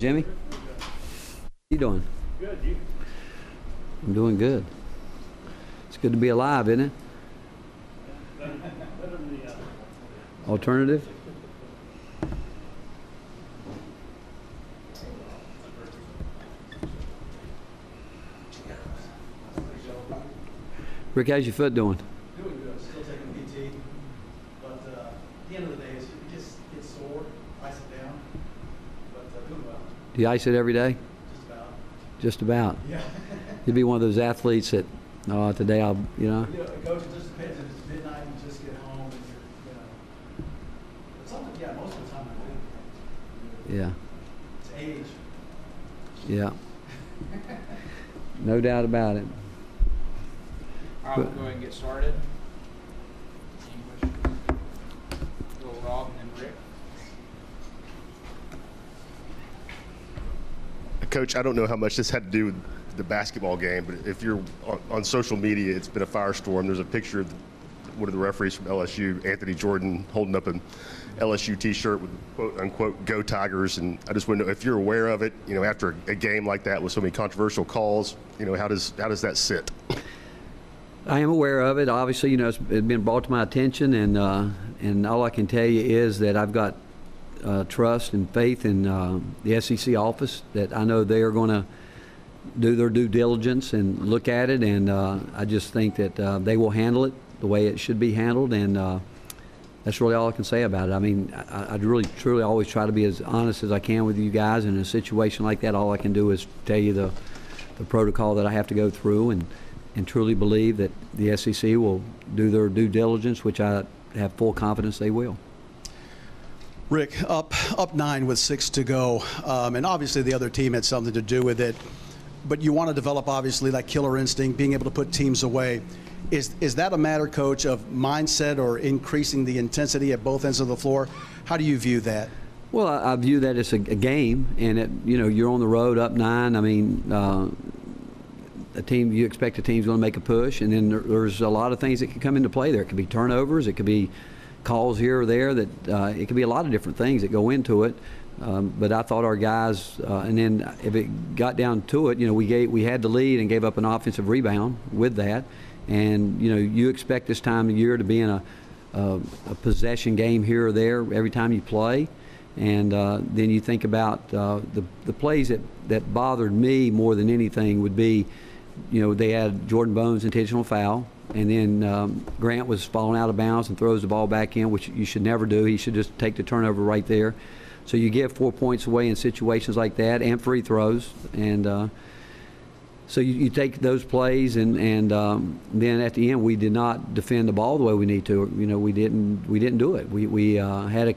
Jimmy? How you doing? Good, you? I'm doing good. It's good to be alive, isn't it? Better than the Alternative? Rick, how's your foot doing? Doing good. Still taking PT, but at the end of the day, it just gets sore. Ice it down, but doing well. Do you ice it every day? Just about. Just about. Yeah. You'd be one of those athletes that, today I'll, Coach, it just depends. If it's midnight, you just get home and you're. But sometimes, yeah, most of the time I do. Yeah. It's age. Yeah. No doubt about it. All right, we'll go ahead and get started. English. Will Rob and then Rick. Coach, I don't know how much this had to do with the basketball game, but if you're on social media, it's been a firestorm. There's a picture of one of the referees from LSU, Anthony Jordan, holding up an LSU T-shirt with "quote unquote Go Tigers," and I just want to know if you're aware of it. After a game like that with so many controversial calls, how does that sit? I am aware of it. Obviously, it's been brought to my attention, and all I can tell you is that I've got trust and faith in the SEC office, that I know they are going to do their due diligence and look at it, and I just think that they will handle it the way it should be handled, and that's really all I can say about it. I mean, I really, truly always try to be as honest as I can with you guys. In a situation like that, all I can do is tell you the protocol that I have to go through, and truly believe that the SEC will do their due diligence, which I have full confidence they will. Rick, up 9 with 6 to go, and obviously the other team had something to do with it. But you want to develop, obviously, that killer instinct, being able to put teams away. Is that a matter, Coach, of mindset or increasing the intensity at both ends of the floor? How do you view that? Well, I view that as a game, and you're on the road up 9. I mean, you expect a team's going to make a push, and then there's a lot of things that can come into play there. It could be turnovers, it could be calls here or there, that it could be a lot of different things that go into it. But I thought our guys, and then if it got down to it, we had the lead and gave up an offensive rebound with that. And you expect this time of year to be in a possession game here or there every time you play. And then you think about the plays that bothered me more than anything would be, they had Jordan Bones' intentional foul, and then Grant was falling out of bounds and throws the ball back in, which you should never do. He should just take the turnover right there. So you give 4 points away in situations like that, and free throws, and so you take those plays, and then at the end we did not defend the ball the way we need to. We didn't do it. We had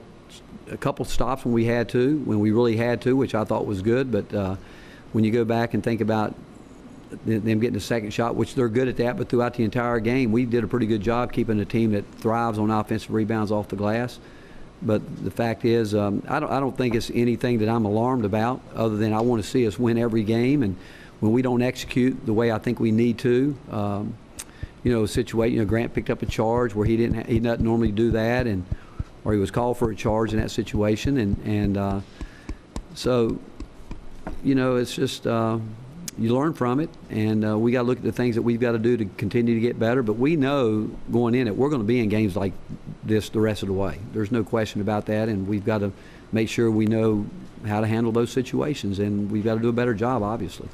a couple stops when we really had to, which I thought was good. But when you go back and think about them getting a second shot, which they're good at that, but throughout the entire game we did a pretty good job keeping a team that thrives on offensive rebounds off the glass. But the fact is, I don't think it's anything that I'm alarmed about, other than I want to see us win every game. And when we don't execute the way I think we need to, Grant picked up a charge where he doesn't normally do that, or he was called for a charge in that situation, and so it's just you learn from it, and we got to look at the things that we've got to do to continue to get better. But we know going in it, we're going to be in games like this the rest of the way. There's no question about that, and we've got to make sure we know how to handle those situations, and we've got to do a better job, obviously.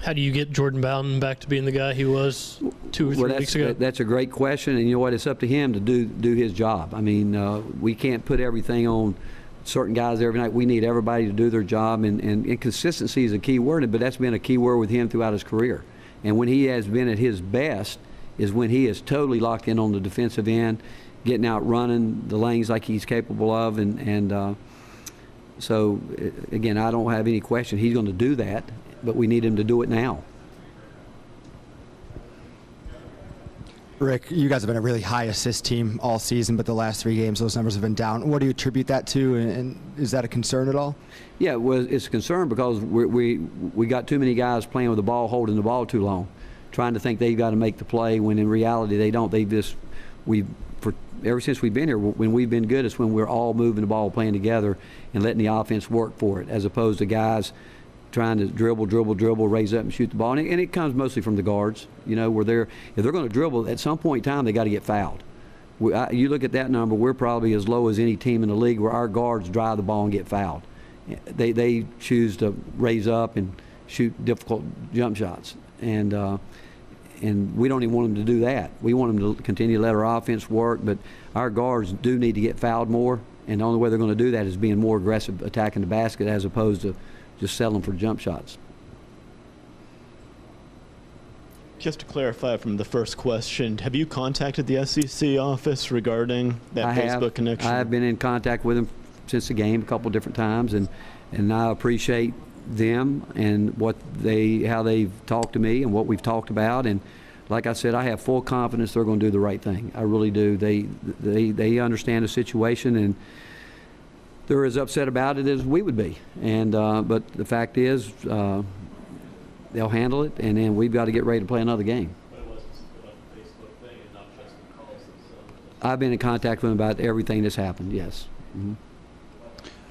How do you get Jordan Bowden back to being the guy he was 2 or 3 weeks ago? That's a great question, and you know what? It's up to him to do his job. I mean, we can't put everything on certain guys every night. We need everybody to do their job, and consistency is a key word, but that's been a key word with him throughout his career. And when he has been at his best is when he is totally locked in on the defensive end, getting out, running the lanes like he's capable of, and so again, I don't have any question he's going to do that, but we need him to do it now. Rick, you guys have been a really high assist team all season, but the last 3 games those numbers have been down. What do you attribute that to, and is that a concern at all? Yeah, well, it's a concern because we got too many guys playing with the ball, holding the ball too long, trying to think they've got to make the play when in reality they don't. We ever since we've been here, when we've been good, it's when we're all moving the ball, playing together, and letting the offense work for it, as opposed to guys trying to dribble, raise up and shoot the ball. And it comes mostly from the guards, where if they're going to dribble, at some point in time, they got to get fouled. You look at that number, we're probably as low as any team in the league where our guards drive the ball and get fouled. They choose to raise up and shoot difficult jump shots. And we don't even want them to do that. We want them to continue to let our offense work, but our guards do need to get fouled more, and the only way they're going to do that is being more aggressive attacking the basket as opposed to just settling for jump shots. Just to clarify from the first question, have you contacted the SEC office regarding that Facebook connection? I have been in contact with them since the game a couple different times, and I appreciate them and how they've talked to me and what we've talked about. And like I said, I have full confidence they're going to do the right thing. I really do. They understand the situation, and they're as upset about it as we would be. And but the fact is, they'll handle it, and then we've got to get ready to play another game. But it wasn't about the Facebook thing and not just the calls themselves. I've been in contact with them about everything that's happened. Yes. Mm-hmm.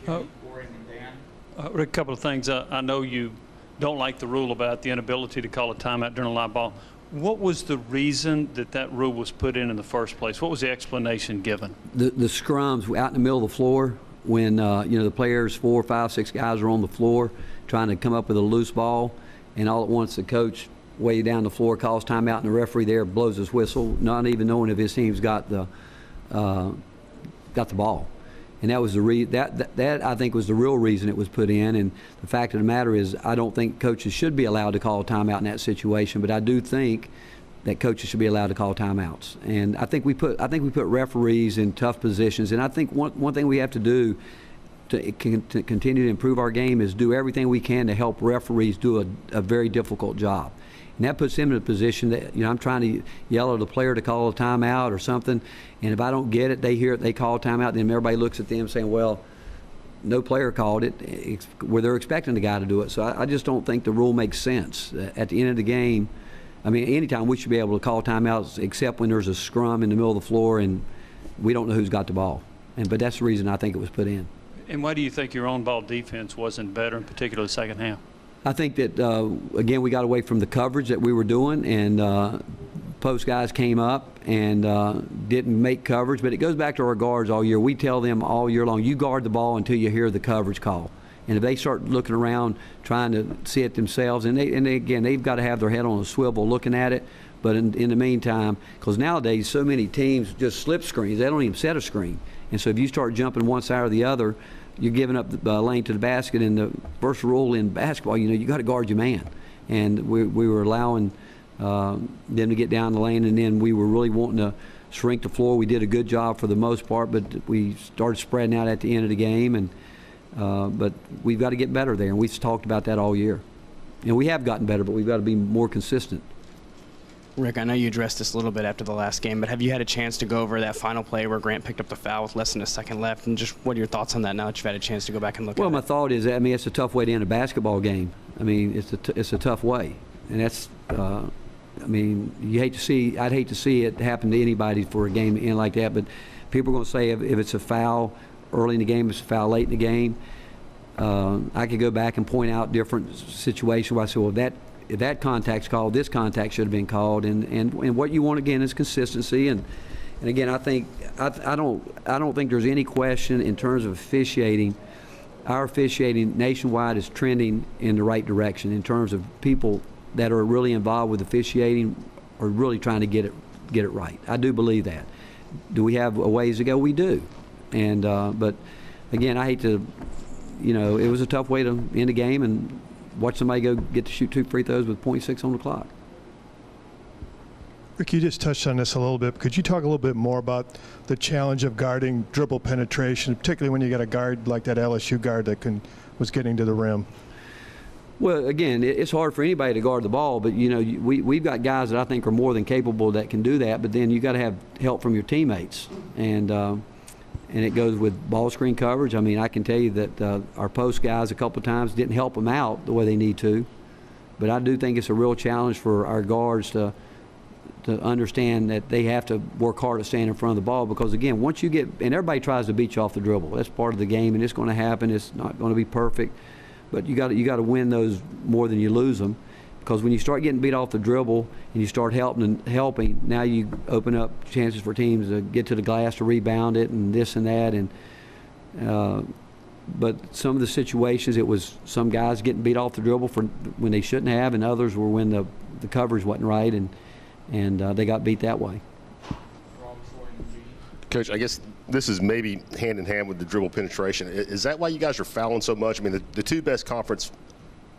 Corey and Dan. Rick, a couple of things. I know you don't like the rule about the inability to call a timeout during a live ball. What was the reason that rule was put in the first place? What was the explanation given? The scrums out in the middle of the floor when the players, 4, 5, 6 guys are on the floor trying to come up with a loose ball, and all at once the coach way down the floor calls timeout, and the referee there blows his whistle, not even knowing if his team's got the ball. And that was that I think was the real reason it was put in. And the fact of the matter is, I don't think coaches should be allowed to call a timeout in that situation, but I do think that coaches should be allowed to call timeouts. And I think we put referees in tough positions. And I think one thing we have to do to continue to improve our game is do everything we can to help referees do a very difficult job. And that puts them in a position that, I'm trying to yell at the player to call a timeout or something, and if I don't get it, they hear it, they call a timeout, then everybody looks at them saying, well, no player called it, where they're expecting the guy to do it. So I just don't think the rule makes sense. At the end of the game, anytime we should be able to call timeouts except when there's a scrum in the middle of the floor and we don't know who's got the ball. But that's the reason I think it was put in. And why do you think your own ball defense wasn't better, in particular the second half? I think that, again, we got away from the coverage that we were doing, and post guys came up and didn't make coverage. But it goes back to our guards all year. We tell them all year long, you guard the ball until you hear the coverage call. And if they start looking around trying to see it themselves, again, they've got to have their head on a swivel looking at it. But in the meantime, because nowadays so many teams just slip screens, they don't even set a screen. And so if you start jumping one side or the other, you're giving up the lane to the basket. And the first rule in basketball, you got to guard your man. And we were allowing them to get down the lane, and then we were really wanting to shrink the floor. We did a good job for the most part, but we started spreading out at the end of the game. And but we've got to get better there, and we've talked about that all year. And we have gotten better, but we've got to be more consistent. Rick, I know you addressed this a little bit after the last game, but have you had a chance to go over that final play where Grant picked up the foul with less than a second left? And just what are your thoughts on that now that you've had a chance to go back and look at it? Well, my thought is, it's a tough way to end a basketball game. It's a tough way. And that's, you hate to see, I'd hate to see it happen to anybody for a game to end like that, but people are going to say if it's a foul early in the game, it's a foul late in the game. I could go back and point out different situations where I say, well, if that contact's called, this contact should have been called, and what you want again is consistency. And again, I don't think there's any question in terms of officiating. Our officiating nationwide is trending in the right direction in terms of people that are really involved with officiating are really trying to get it right. I do believe that. Do we have a ways to go? We do. And but again, I hate to, it was a tough way to end a game and watch somebody get to shoot 2 free throws with .6 on the clock. Rick, you just touched on this a little bit. Could you talk a little bit more about the challenge of guarding dribble penetration, particularly when you got a guard like that LSU guard that was getting to the rim? Well, again, it's hard for anybody to guard the ball, but we've got guys that I think are more than capable that can do that. But then you got to have help from your teammates, and it goes with ball screen coverage. I can tell you that our post guys a couple of times didn't help them out the way they need to. But I do think it's a real challenge for our guards to to understand that they have to work hard at staying in front of the ball, because again, once you get, and everybody tries to beat you off the dribble, that's part of the game, and it's going to happen. It's not going to be perfect, but you got to win those more than you lose them, because when you start getting beat off the dribble and you start helping, now you open up chances for teams to get to the glass to rebound it and this and that, and but some of the situations, it was some guys getting beat off the dribble for when they shouldn't have, and others were when the coverage wasn't right, and they got beat that way. Coach, I guess this is maybe hand in hand with the dribble penetration. Is that why you guys are fouling so much? I mean, the two best conference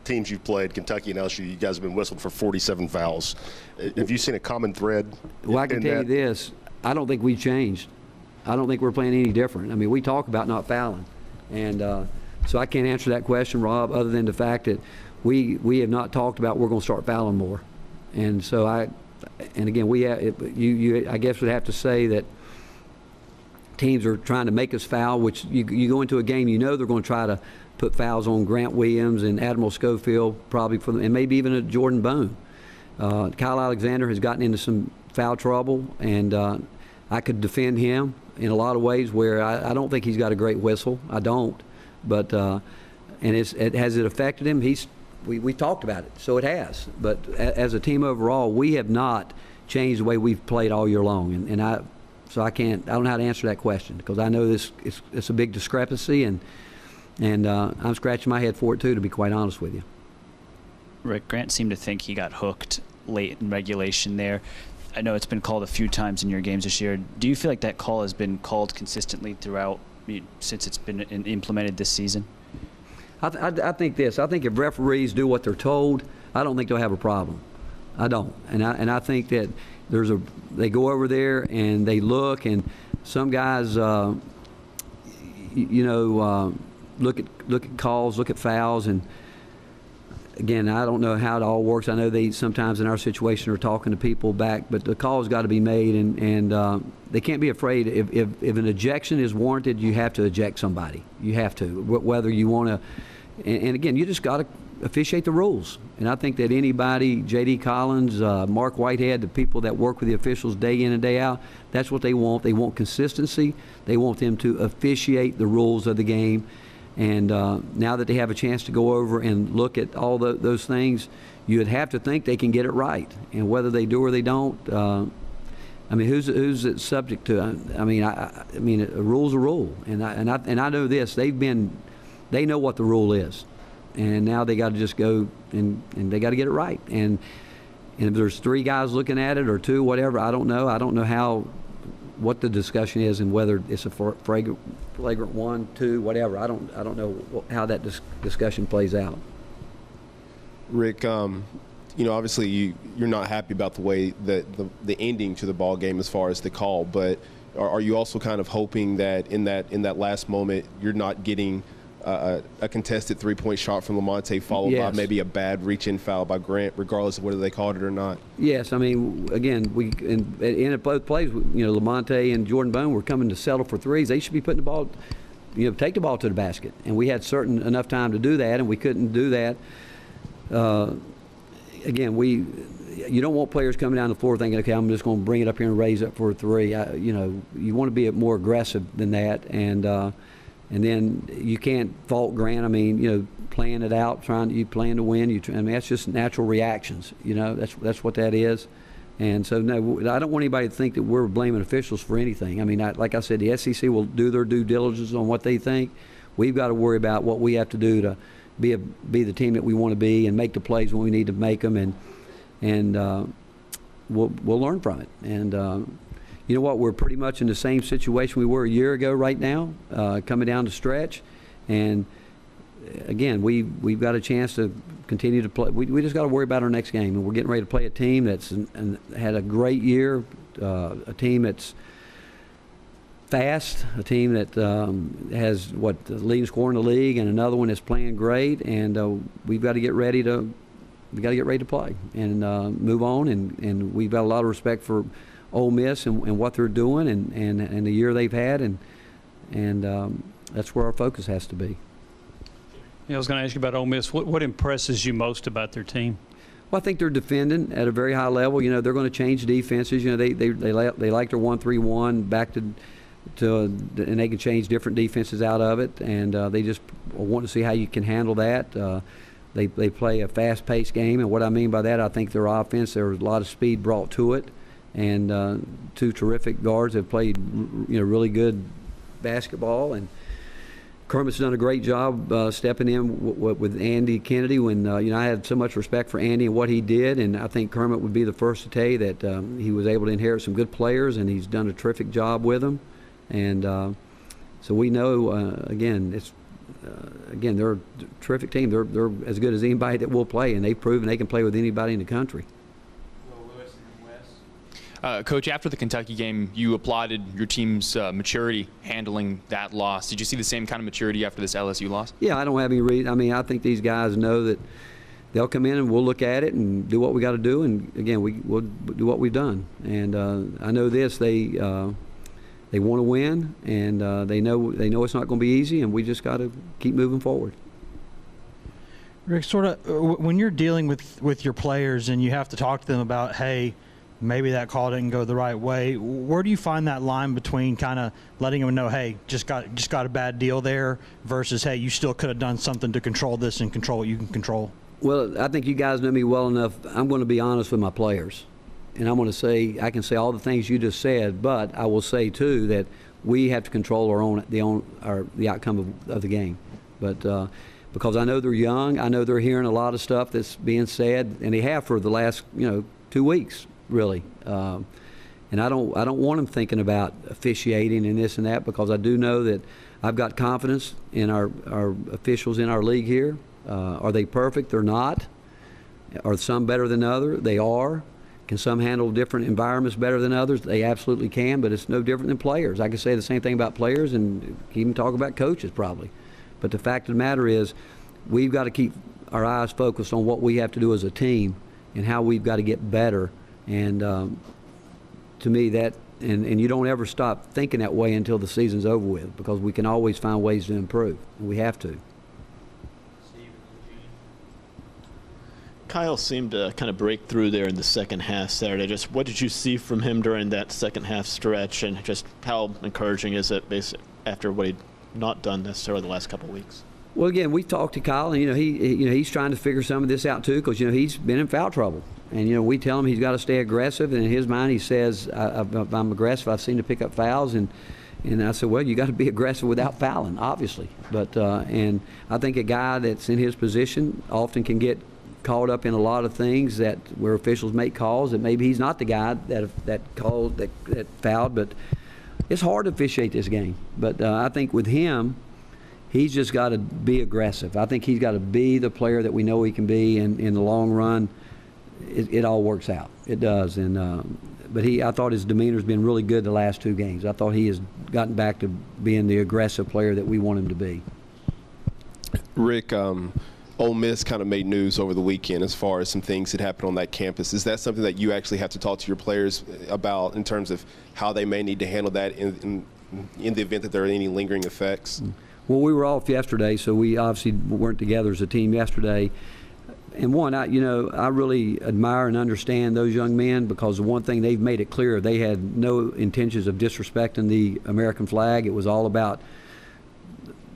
teams you've played, Kentucky and LSU, you guys have been whistled for 47 fouls. Have you seen a common thread? Well, I can tell you this. I don't think we changed. I don't think we're playing any different. I mean, we talk about not fouling. And so I can't answer that question, Rob, other than the fact that we have not talked about we're going to start fouling more. And so again, I guess would have to say that teams are trying to make us foul, which you go into a game, you know they're going to try to put fouls on Grant Williams and Admiral Schofield, probably for them, and maybe even a Jordan Bone. Kyle Alexander has gotten into some foul trouble, and I could defend him in a lot of ways where I don't think he's got a great whistle. I don't. But has it affected him? We talked about it, so it has. But as a team overall, we have not changed the way we've played all year long. So I don't know how to answer that question, because I know it's a big discrepancy, and I'm scratching my head for it too, to be quite honest with you. Rick, Grant seemed to think he got hooked late in regulation there. I know it's been called a few times in your games this year. Do you feel like that call has been called consistently throughout since it's been implemented this season? I think this. I think if referees do what they're told, I don't think they'll have a problem. I don't. And I think that they go over there and they look, and some guys, look at calls, look at fouls, and again, I don't know how it all works. I know they sometimes in our situation are talking to people back, but the call's got to be made, and they can't be afraid. If an ejection is warranted, you have to eject somebody. You have to, whether you want to. And again, you just got to officiate the rules. And I think that anybody, J.D. Collins, Mark Whitehead, the people that work with the officials day in and day out, that's what they want. They want consistency. They want them to officiate the rules of the game. And now that they have a chance to go over and look at all those things, you would have to think they can get it right. And whether they do or they don't, I mean, who's it subject to? I mean, a rule's a rule. And I know this. They know what the rule is, and now they got to just go and they got to get it right. And if there's three guys looking at it or two, whatever, I don't know what the discussion is, and whether it's a flagrant 1, 2, whatever. I don't know how that discussion plays out. Rick, obviously you're not happy about the way that the ending to the ball game as far as the call, but are you also kind of hoping that in that last moment you're not getting a contested three-point shot from Lamonte followed by maybe a bad reach-in foul by Grant, regardless of whether they called it or not? Yes, I mean, again, in both plays, Lamonte and Jordan Bone were coming to settle for threes. They should be putting the ball, take the ball to the basket, and we had enough time to do that, and we couldn't do that. Again, you don't want players coming down the floor thinking, okay, I'm just going to bring it up here and raise up for a three. You want to be more aggressive than that, and then you can't fault Grant. I mean, playing it out, you playing to win. That's just natural reactions. That's what that is. And so, no, I don't want anybody to think that we're blaming officials for anything. I mean, like I said, the SEC will do their due diligence on what they think. We've got to worry about what we have to do to be the team that we want to be and make the plays when we need to make them, and we'll learn from it. And you know what? We're pretty much in the same situation we were a year ago right now, coming down the stretch. And again, we've got a chance to continue to play. We just got to worry about our next game, and we're getting ready to play a team that's had a great year, a team that's fast, a team that has the leading scorer in the league, and another one that's playing great. And we've got to get ready to play and move on. And we've got a lot of respect for Ole Miss and what they're doing and the year they've had, and that's where our focus has to be. Yeah, I was going to ask you about Ole Miss. What impresses you most about their team? Well, I think they're defending at a very high level. You know, they're going to change defenses. You know, they like their 1-3-1 back to and they can change different defenses out of it, and they just want to see how you can handle that. They play a fast-paced game, and what I mean by that, I think their offense, there's a lot of speed brought to it, and two terrific guards have played, you know, really good basketball, and Kermit's done a great job stepping in with Andy Kennedy when, you know, I had so much respect for Andy and what he did, and I think Kermit would be the first to tell you that he was able to inherit some good players, and he's done a terrific job with them. And so we know, again, they're a terrific team. They're as good as anybody that will play, and they've proven they can play with anybody in the country. Coach, after the Kentucky game, you applauded your team's maturity handling that loss. Did you see the same kind of maturity after this LSU loss? Yeah, I don't have any reason. I mean, I think these guys know that they'll come in and we'll look at it and do what we got to do. And again, we'll do what we've done. And I know this: they want to win, and they know it's not going to be easy, and we just got to keep moving forward. Rick, sort of when you're dealing with your players and you have to talk to them about, hey, maybe that call didn't go the right way, where do you find that line between kind of letting them know, hey, just got a bad deal there, versus, hey, you still could have done something to control this and control what you can control? Well, I think you guys know me well enough. I'm going to be honest with my players. And I'm going to say, I can say all the things you just said, but I will say too that we have to control the outcome of the game. But because I know they're young, I know they're hearing a lot of stuff that's being said, and they have for the last 2 weeks really. And I don't want them thinking about officiating and this and that, because I do know that I've got confidence in our officials in our league here. Are they perfect? They're not. Are some better than others? They are. Can some handle different environments better than others? They absolutely can, but it's no different than players. I can say the same thing about players and even talk about coaches probably. But the fact of the matter is, we've got to keep our eyes focused on what we have to do as a team and how we've got to get better. And to me, that and you don't ever stop thinking that way until the season's over with, because we can always find ways to improve, and we have to. Kyle seemed to kind of break through there in the second half Saturday. Just what did you see from him during that second half stretch, and just how encouraging is it after what he'd not done necessarily the last couple of weeks? Well, again, we talked to Kyle, and he's trying to figure some of this out too, because he's been in foul trouble, and we tell him he's got to stay aggressive. And in his mind, he says, if I'm aggressive, I've seen to pick up fouls, and I said, well, you got to be aggressive without fouling, obviously. But and I think a guy that's in his position often can get caught up in a lot of things where officials make calls that maybe he's not the guy that fouled, but it's hard to officiate this game. But I think with him, he's just got to be aggressive. I think he's got to be the player that we know he can be, and in the long run, it all works out. It does. And but I thought his demeanor's been really good the last 2 games. I thought he has gotten back to being the aggressive player that we want him to be. Rick, Ole Miss kind of made news over the weekend as far as some things that happened on that campus. Is that something that you actually have to talk to your players about in terms of how they may need to handle that in the event that there are any lingering effects? Well, we were off yesterday, so we obviously weren't together as a team yesterday. And one, I really admire and understand those young men, because the one thing they've made it clear, they had no intentions of disrespecting the American flag. It was all about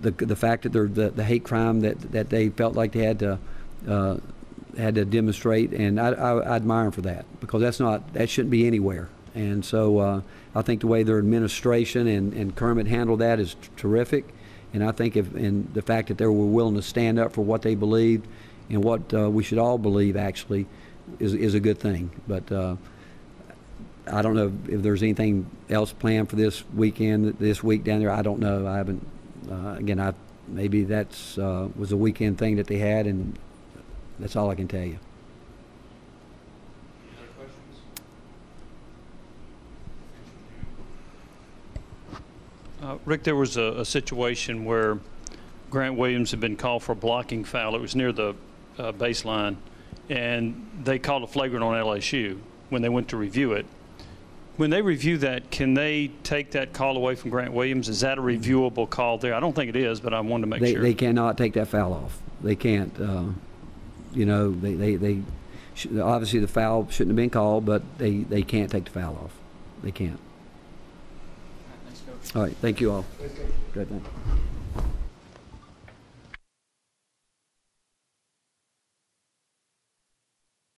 the fact that the hate crime that they felt like they had to demonstrate, and I admire them for that, because that shouldn't be anywhere. And so I think the way their administration and Kermit handled that is terrific, and I think and the fact that they were willing to stand up for what they believed and what we should all believe actually is a good thing. But I don't know if there's anything else planned for this week down there. I don't know. I haven't. Again, maybe that's was a weekend thing that they had, and that's all I can tell you. Any other questions? Rick, there was a situation where Grant Williams had been called for a blocking foul. It was near the baseline, and they called a flagrant on LSU when they went to review it. When they review that, can they take that call away from Grant Williams? Is that a reviewable call there? I don't think it is, but I wanted to make sure. They cannot take that foul off. They can't. They Obviously, the foul shouldn't have been called, but they can't take the foul off. They can't. All right, thank you all. Good, thanks.